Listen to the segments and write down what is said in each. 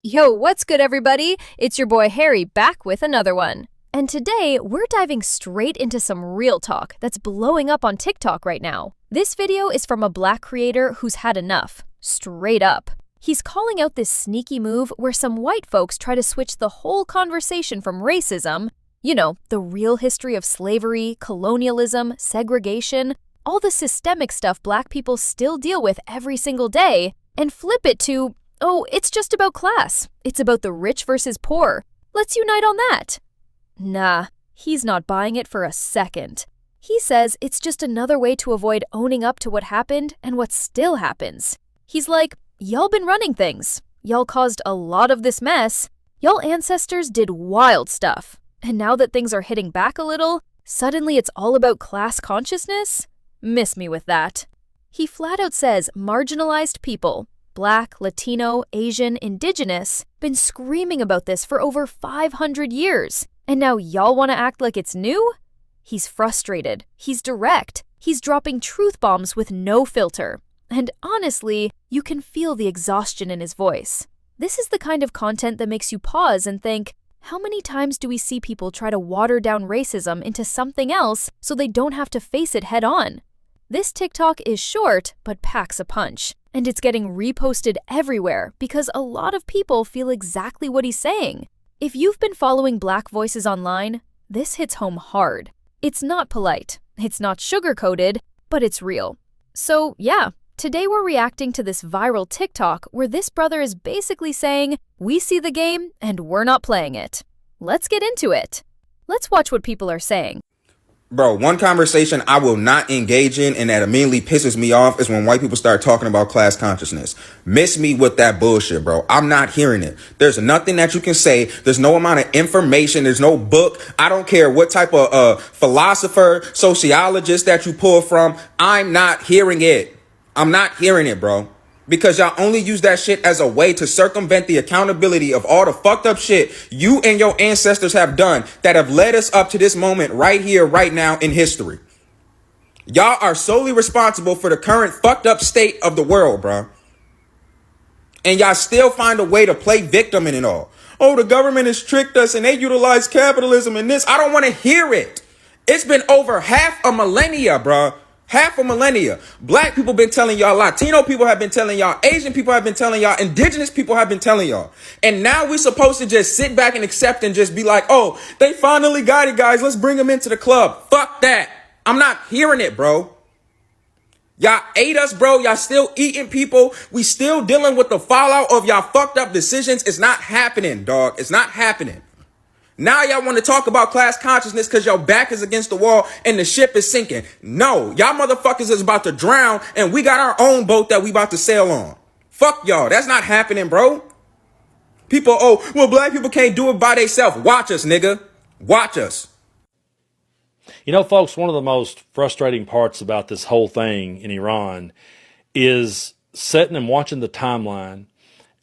Yo, what's good, everybody? It's your boy Harry back with another one. And today, we're diving straight into some real talk that's blowing up on TikTok right now. This video is from a black creator who's had enough. Straight up. He's calling out this sneaky move where some white folks try to switch the whole conversation from racism, you know, the real history of slavery, colonialism, segregation, all the systemic stuff black people still deal with every single day, and flip it to, oh, it's just about class. It's about the rich versus poor. Let's unite on that. Nah, he's not buying it for a second. He says it's just another way to avoid owning up to what happened and what still happens. He's like, y'all been running things. Y'all caused a lot of this mess. Y'all ancestors did wild stuff. And now that things are hitting back a little, suddenly it's all about class consciousness? Miss me with that. He flat out says marginalized people, Black, Latino, Asian, Indigenous, been screaming about this for over 500 years. And now y'all want to act like it's new? He's frustrated. He's direct. He's dropping truth bombs with no filter. And honestly, you can feel the exhaustion in his voice. This is the kind of content that makes you pause and think, how many times do we see people try to water down racism into something else so they don't have to face it head on? This TikTok is short, but packs a punch. And it's getting reposted everywhere because a lot of people feel exactly what he's saying. If you've been following Black voices online, this hits home hard. It's not polite, it's not sugar-coated, but it's real. So yeah, today we're reacting to this viral TikTok where this brother is basically saying, we see the game and we're not playing it. Let's get into it. Let's watch what people are saying. Bro, one conversation I will not engage in and that immediately pisses me off is when white people start talking about class consciousness. Miss me with that bullshit, bro. I'm not hearing it. There's nothing that you can say. There's no amount of information. There's no book. I don't care what type of philosopher, sociologist that you pull from. I'm not hearing it. I'm not hearing it, bro. Because y'all only use that shit as a way to circumvent the accountability of all the fucked up shit you and your ancestors have done that have led us up to this moment right here, right now in history. Y'all are solely responsible for the current fucked up state of the world, bro. And y'all still find a way to play victim in it all. Oh, the government has tricked us and they utilize capitalism and this. I don't want to hear it. It's been over half a millennia, bro. Half a millennia. Black people been telling y'all, Latino people have been telling y'all, Asian people have been telling y'all, Indigenous people have been telling y'all. And now we're supposed to just sit back and accept and just be like, oh, they finally got it, guys. Let's bring them into the club. Fuck that. I'm not hearing it, bro. Y'all ate us, bro. Y'all still eating people. We still dealing with the fallout of y'all fucked up decisions. It's not happening, dog. It's not happening. Now y'all want to talk about class consciousness because your back is against the wall and the ship is sinking. No, y'all motherfuckers is about to drown and we got our own boat that we about to sail on. Fuck y'all. That's not happening, bro. People, oh, well, black people can't do it by themselves. Watch us, nigga. Watch us. You know, folks, one of the most frustrating parts about this whole thing in Iran is sitting and watching the timeline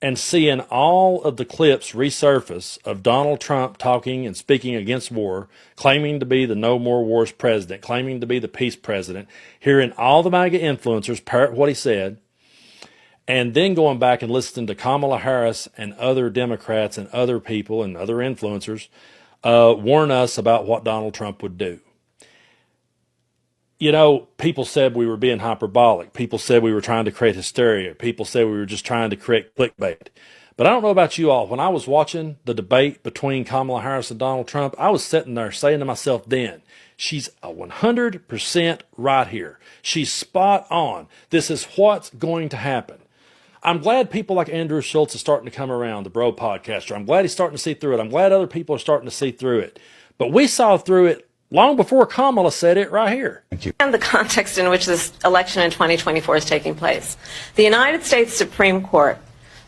and seeing all of the clips resurface of Donald Trump talking and speaking against war, claiming to be the no more wars president, claiming to be the peace president, hearing all the MAGA influencers parrot what he said, and then going back and listening to Kamala Harris and other Democrats and other people and other influencers warn us about what Donald Trump would do. You know, people said we were being hyperbolic. People said we were trying to create hysteria. People said we were just trying to create clickbait. But I don't know about you all. When I was watching the debate between Kamala Harris and Donald Trump, I was sitting there saying to myself then, she's 100% right here. She's spot on. This is what's going to happen. I'm glad people like Andrew Schultz is starting to come around, the bro podcaster. I'm glad he's starting to see through it. I'm glad other people are starting to see through it. But we saw through it long before Kamala said it right here. Thank you. And the context in which this election in 2024 is taking place. The United States Supreme Court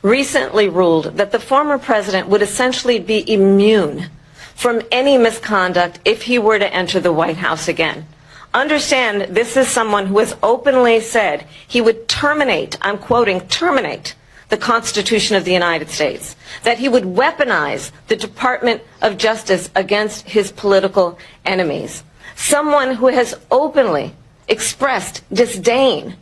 recently ruled that the former president would essentially be immune from any misconduct if he were to enter the White House again. Understand, this is someone who has openly said he would terminate, I'm quoting, terminate the Constitution of the United States, that he would weaponize the Department of Justice against his political enemies. Someone who has openly expressed disdain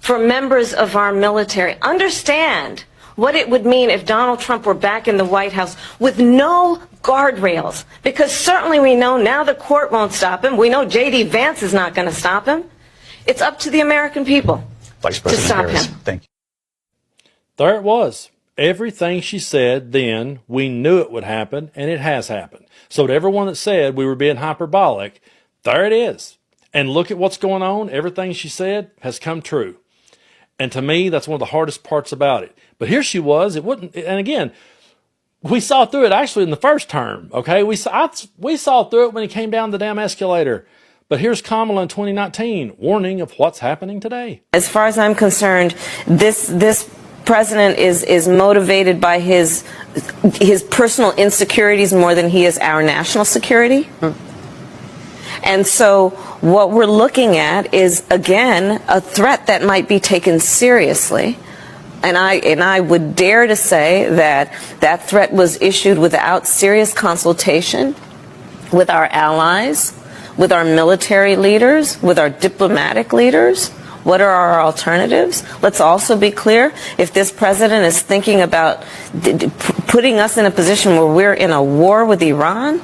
for members of our military. Understand what it would mean if Donald Trump were back in the White House with no guardrails. Because certainly we know now the court won't stop him. We know J.D. Vance is not going to stop him. It's up to the American people Vice to stop President Harris, him. thank you. There it was. Everything she said then, we knew it would happen, and it has happened. So to everyone that said we were being hyperbolic, there it is. And look at what's going on. Everything she said has come true. And to me, that's one of the hardest parts about it. But here she was. It wouldn't. And again, we saw through it actually in the first term. Okay, we saw through it when he came down the damn escalator. But here's Kamala in 2019, warning of what's happening today. As far as I'm concerned, this president is motivated by his personal insecurities more than he is our national security. And so what we're looking at is, again, a threat that might be taken seriously. And I would dare to say that that threat was issued without serious consultation with our allies, with our military leaders, with our diplomatic leaders. What are our alternatives? Let's also be clear, if this president is thinking about putting us in a position where we're in a war with Iran,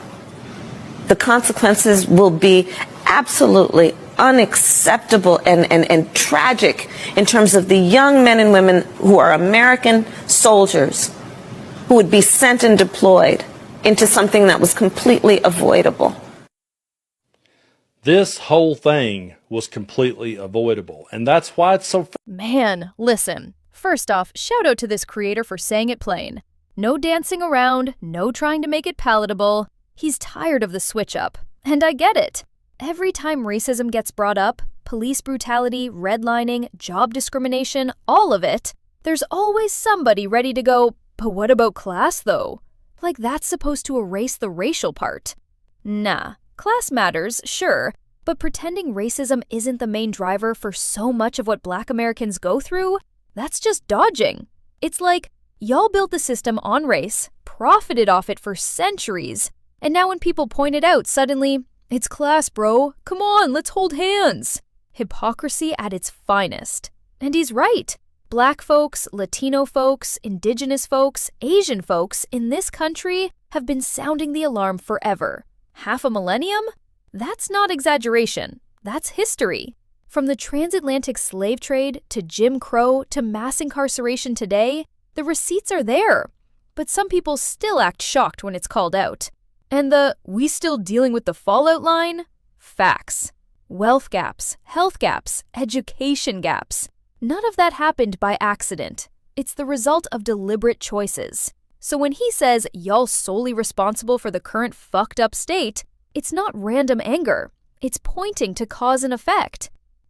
the consequences will be absolutely unacceptable and tragic in terms of the young men and women who are American soldiers who would be sent and deployed into something that was completely avoidable. This whole thing was completely avoidable, and that's why it's so... Man, listen. First off, shout out to this creator for saying it plain. No dancing around, no trying to make it palatable. He's tired of the switch up. And I get it. Every time racism gets brought up, police brutality, redlining, job discrimination, all of it, there's always somebody ready to go, but what about class though? Like that's supposed to erase the racial part. Nah. Class matters, sure, but pretending racism isn't the main driver for so much of what Black Americans go through, that's just dodging. It's like, y'all built the system on race, profited off it for centuries, and now when people point it out, suddenly, it's class, bro. Come on, let's hold hands. Hypocrisy at its finest. And he's right. Black folks, Latino folks, Indigenous folks, Asian folks in this country have been sounding the alarm forever. Half a millennium? That's not exaggeration. That's history. From the transatlantic slave trade to Jim Crow to mass incarceration today, the receipts are there. But some people still act shocked when it's called out. And the "we still dealing with the fallout" line? Facts. Wealth gaps, health gaps, education gaps. None of that happened by accident. It's the result of deliberate choices. So when he says y'all solely responsible for the current fucked up state, it's not random anger. It's pointing to cause and effect.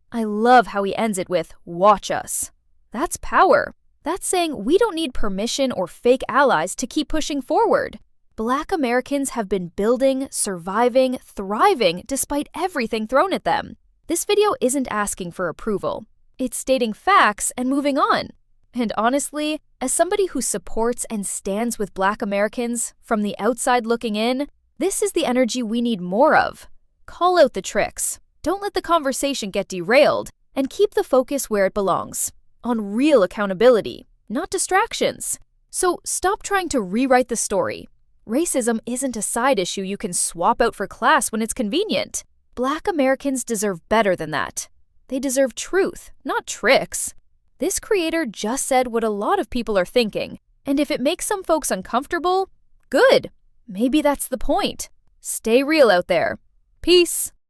I love how he ends it with, watch us. That's power. That's saying we don't need permission or fake allies to keep pushing forward. Black Americans have been building, surviving, thriving despite everything thrown at them. This video isn't asking for approval. It's stating facts and moving on. And honestly, as somebody who supports and stands with Black Americans from the outside looking in, this is the energy we need more of. Call out the tricks. Don't let the conversation get derailed, and keep the focus where it belongs, on real accountability, not distractions. So stop trying to rewrite the story. Racism isn't a side issue you can swap out for class when it's convenient. Black Americans deserve better than that. They deserve truth, not tricks. This creator just said what a lot of people are thinking, and if it makes some folks uncomfortable, good. Maybe that's the point. Stay real out there. Peace.